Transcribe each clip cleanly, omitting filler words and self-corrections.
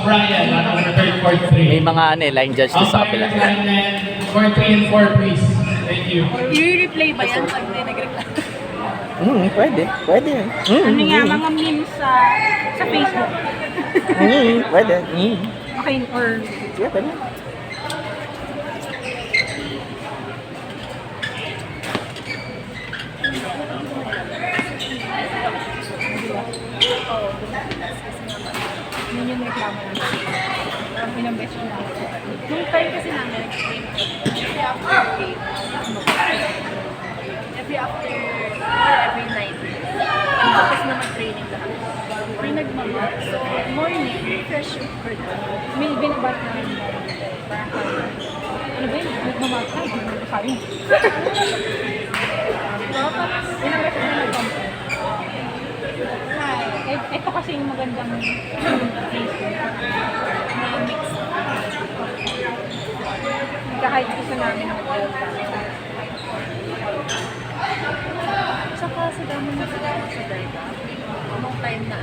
Brian, number 343. May mga line judge doon sa kapila. For 3 and 4, please. Thank you. I-replay ba yan pag may nag-reklamo? Pwede. Pwede. Ano nga, mga memes sa Facebook. Pwede. Okay, or... Sige, pwede. Yun yung reklamo namin. Ilang beses na ako. Nung time kasi namin, every after or every night, tapos na mag-training lahat. Or nagmamag. So, morning, fresh yung bird. May binabat namin parang ano ba yun? Nagmamag ka? Hindi mo sabi. Tapos, ilang beses na nag-compare. Ito kasi yung magandang taste na mix. Kahit gusto namin ng delta. Saka sa dami na sila sa delta, among time na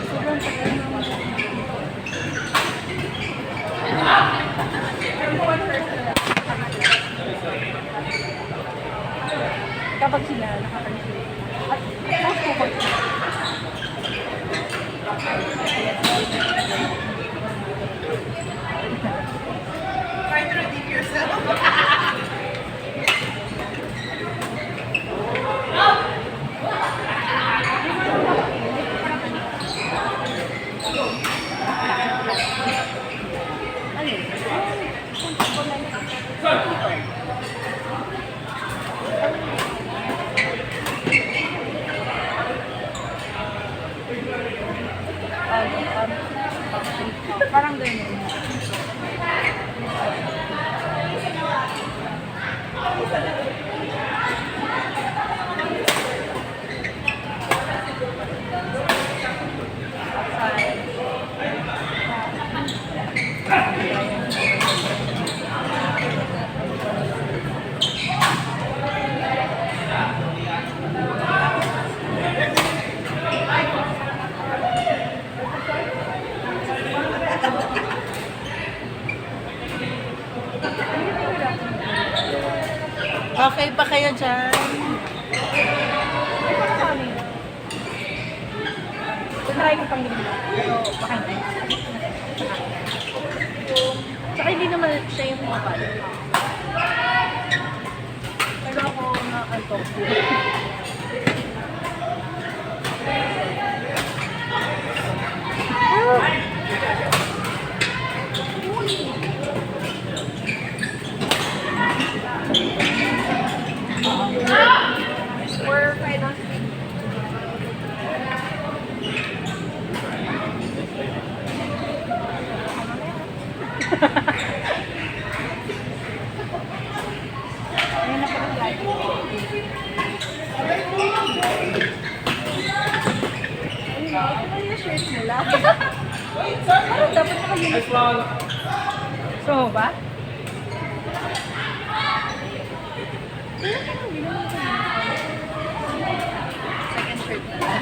sobrang tagal na kapag sila nakakalis at most focus try to redeem yourself. Parang ganyan. Okay pa kayo dyan? Try ko pang gawin. Pero baka hindi. Saka hindi naman siya yung mabal. Pero ako na-antok. Or final speed. Ayun na pala lagi. Ano yung shirt nila? Ano dapat naka-uniform? So ba? Second shirt na lang.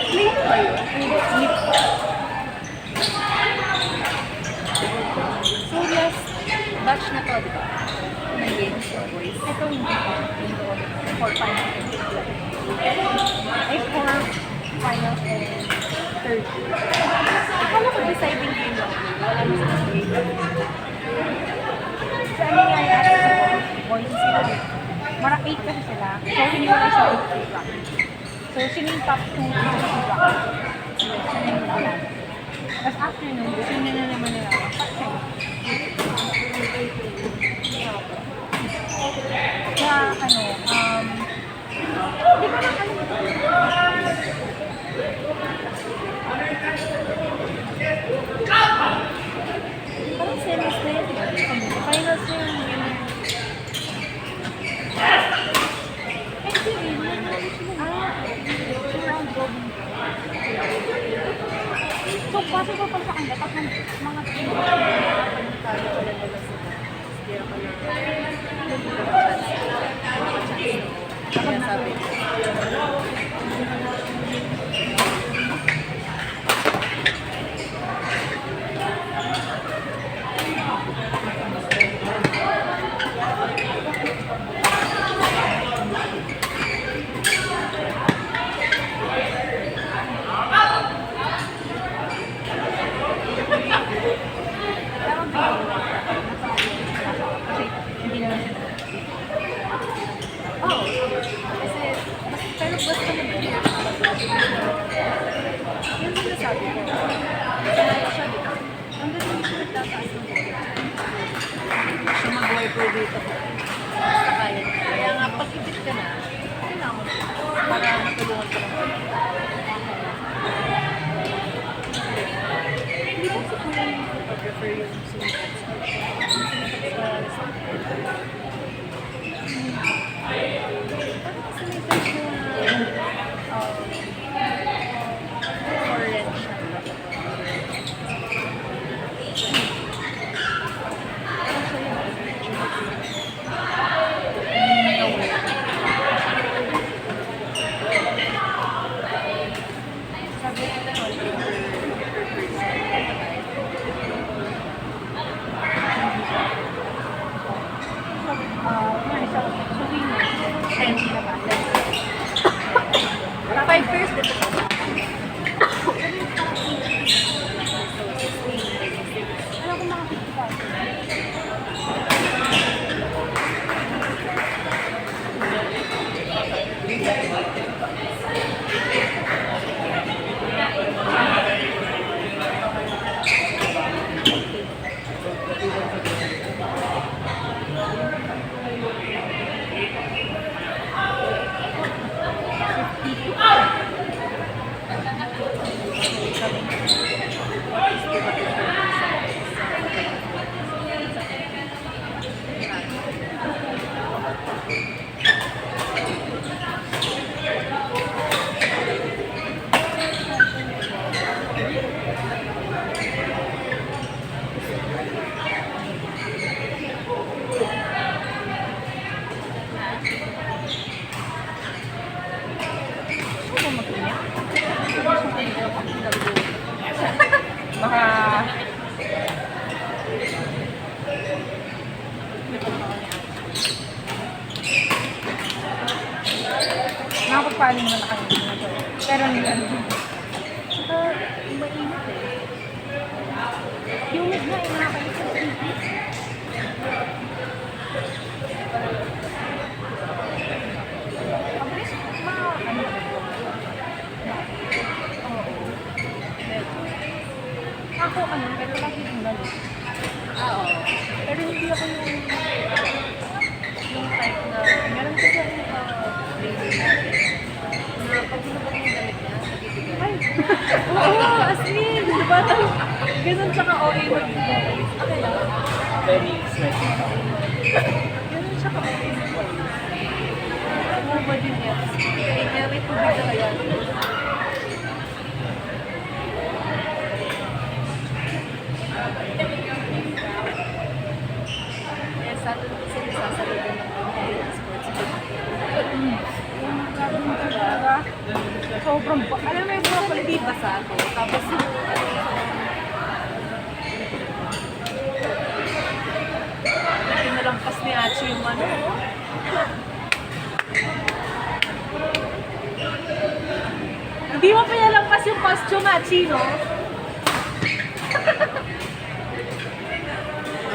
Sleep ba yun? Hindi, sleep ba? So last batch na to, di ba? May games for boys. Ito hindi ko. For final. Ay, for final and third. Akala ko deciding game lang. Wala mo sa game. So, ano nga yung after sa boys sila? Marang 8 kasi sila. So, hiniwala sa 8 feedback. So, sino yung top 2 feedback? So, sino yung nagalaga. Tapos after nun, sino na naman nila? Kaya, ano, di ba lang ano? Parang semis na yun. Finals na yun. So, possible pa sa kanila, pag mga team Oo. Kasi, pero basta naman. Yun yung nasabi ko. Sanay siya, di ba? Hanggang hindi siya nagtataas ng bola. Siya mag-vibrate ako. Basta kaya niya. Kaya nga, pag ipit ka na, kailangan mo. Para matulungan ka naman. Hindi ko siguro yung prefer yung sinikat sa restaurant. Parang kasi may place na orange na ba? Parang siya yung sabi ko na Five years dito. Alam ko mga 5 na nakain. Pero niyan. Saka mainit eh. Humid na eh, nakakalit sa TV. Mabilis, ano ba? Oo. Ako pero lagi yung lalo. Oo. Pero hindi ako yung type na, meron kasi ako na pag sinubok yung damit niya, nagibigay. Ay! Oo! As in! Diba? Ganun tsaka OA mag-ibigay. Okay lang. Very sweaty. Ganun tsaka OA mag-ibigay. Mova din niya. Kaya may tubig na kaya. Kaya sa atin kasi nasasalita ng sports. Sobrang ba? Alam mo yung mga pala basa ako. Tapos pinalampas ni Achi yung ano. Hindi mo pinalampas yung costume, Achi, no?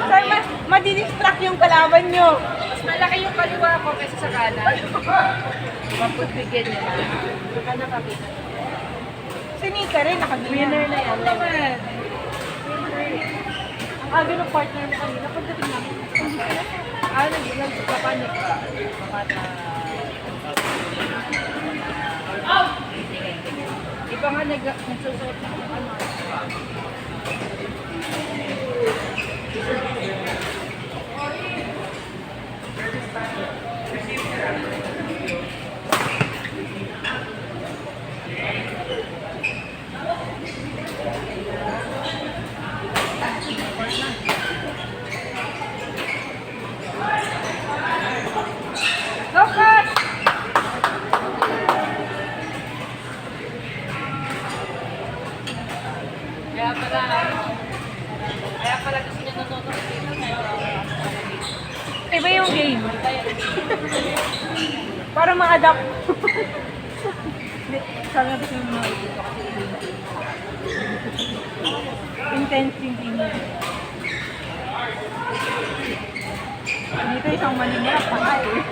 Sir, madidistract yung kalaban nyo. Mas malaki yung kaliwa ko kaysa sa kanan. Mapagbigyan niya na. Baka nakakita. Si Nika rin, nakag-winner na yan. Naman. Ang aga ng partner mo kanina, pagdating namin, nagpapanik ka. Baka na... Iba nga nagsusuot na kung ano. Focus! Kaya pala gusto niya nanonood dito. Iba yung game. Para ma-adapt. Sana gusto yung mga dito kasi intense yung game niya. Dito isang malinira pa eh.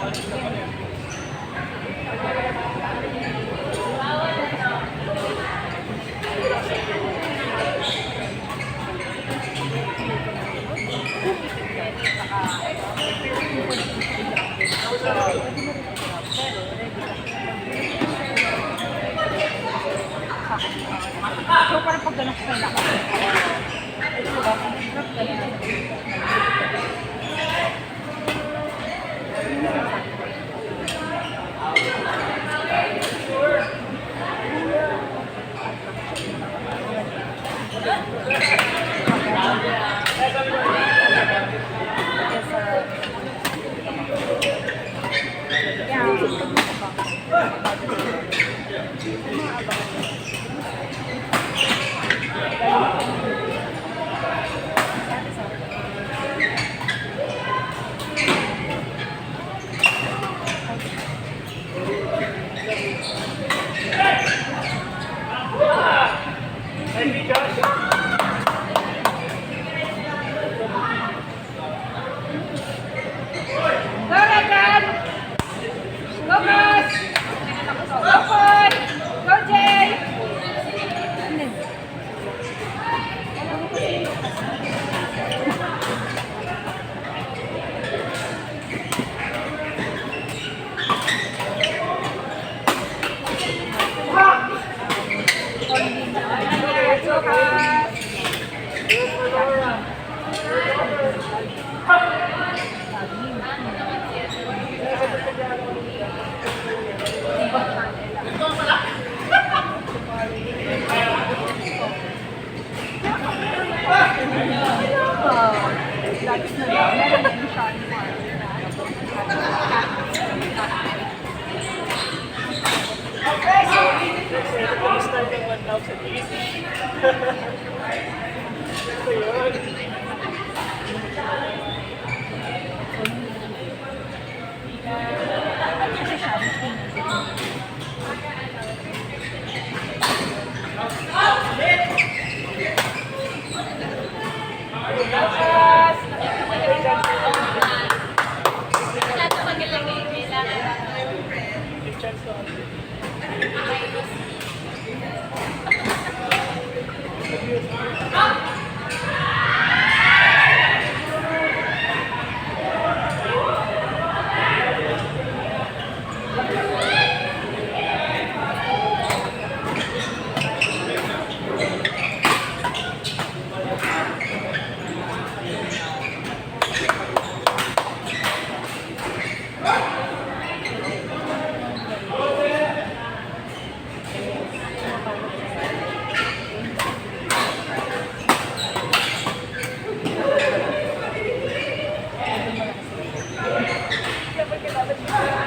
So, parang pag ganun sa lakas. Go, Regan! Go, Mas! Go, Poy! Go, Jay!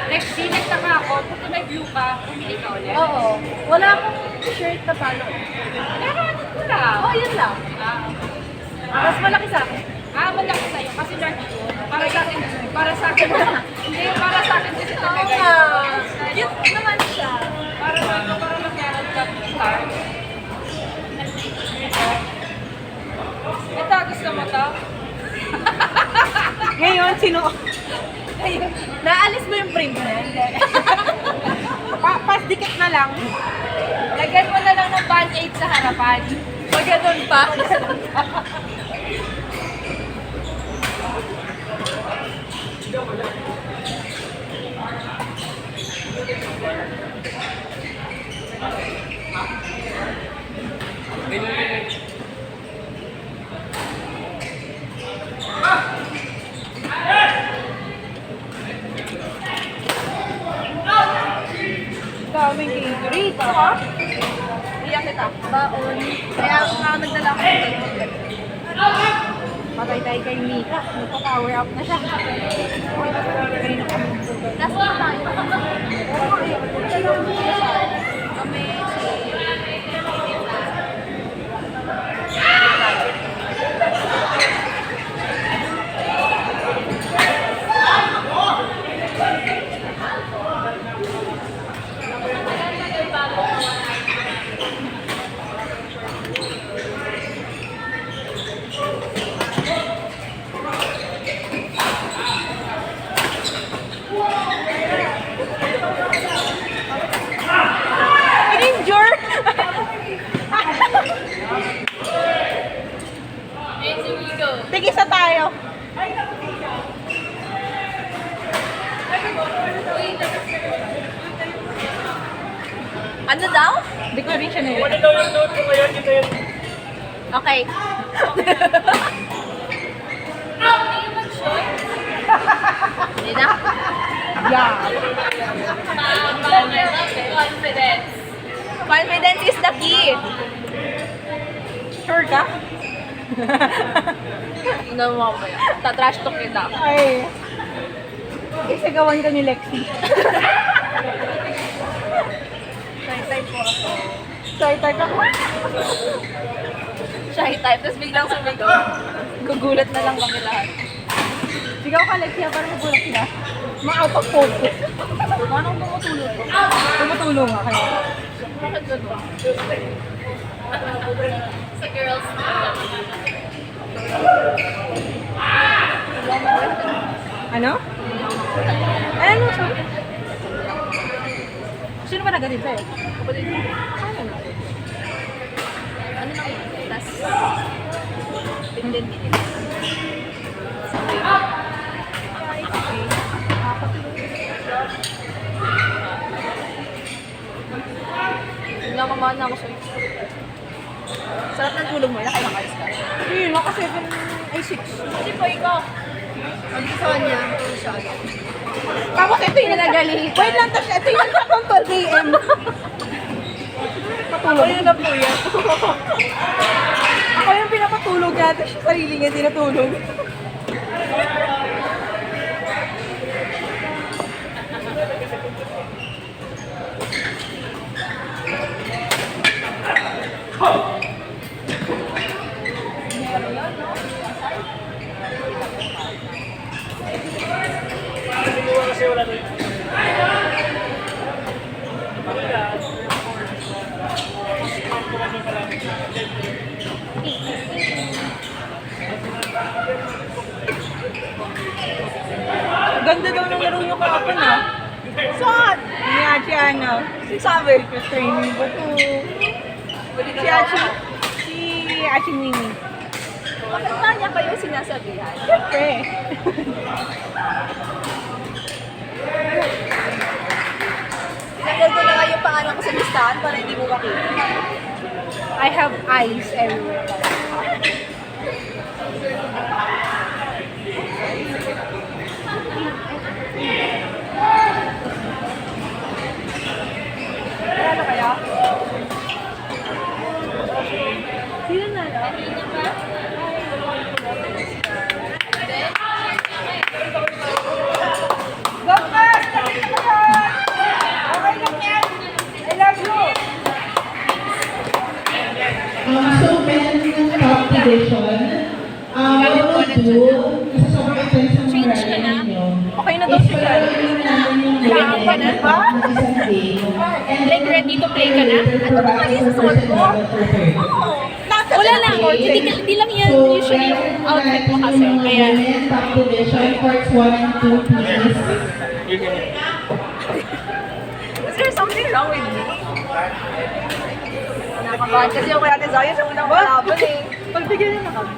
Next scenic na ka ako, kung may blue ka, pumili ka ulit. Oo. Wala akong shirt na palo. Meron ko lang. Oh, yun lang. Mas malaki sa akin. Malaki sa'yo kasi large ko. Para sa akin hindi, para sa akin kasi Oo talaga nga. yun. Cute naman siya. Para mag-meron ka star. Ito, gusto mo to? Ngayon, sino? Naalis mo yung frame na yan? Pasdikit na lang. Lagyan mo na lang ng band-aid sa harapan. Pag ganun pa. Daming catering. Iyak kita. Baon. Kaya ako nga nagdala ko. Patay tayo kay Mika. Nagpa-power up na siya. Nasa na tayo. Kami Ano daw? Declaration na yun. Ano daw yung note ko ngayon? Ito yun. Okay. Hindi na? Yeah. Confidence. Confidence is the key. Sure ka? Tingnan mo ako kaya. Tatrash talk kita. Ay. Isagawan ka ni Lexi. Shy type po ako. Shy type ako. Shy type, tapos biglang sumigaw. Gugulat na lang kami lahat. Sigaw ka, Lexi, para magulat sila. Ma-out of focus. Paano kung tumutulog ko? Tumutulong nga kayo. Bakit gano'n? Sa girls. Ano? Ano siya? Sino ba nagatid sa'yo? Kapatid mo. Ano lang yun? Tapos, 15 minutes. Nakamaan na ako sa'yo. Sarap ng tulog mo, nakailang ka. Hindi, naka 7 ay 6. Hindi po ikaw. Ang gusto niya, siya agad. Tapos ito yung nagaling. Wait lang, tapos ito yung nagkakong 12 a.m. Patulog. Ayun na po yan. Ako yung pinapatulog niya, tapos yung sarili niya tinatulog. Kasi wala na yun. Ganda daw ng laro niyo kahapon ah. Saan? Ni Achi ano? Sabi. Training ba to? Si Achi. Si Achi Mimi. Bakit na niya kayo sinasabihan? Siyempre. Tinanggal ko na nga yung pangalan ko sa listahan para hindi mo makita. I have eyes everywhere. Ano kaya? Sino na lang? Doctor! Okay lang yan! I love you! So, meron ng top division. What we'll do, kasi sobrang intense ang rally ninyo. Okay na daw siya. Nag-aap ka na ba? Like, ready to play ka na? Ano ba kayo sa suot mo? Wala lang. Hindi lang yan usually yung outfit mo kasi. Kaya, Top division, parts 1 and 2, please. is there something wrong with me? Nakakabahan kasi ako kaya Zaya siya unang kalaban eh. Pagbigyan niya na kami.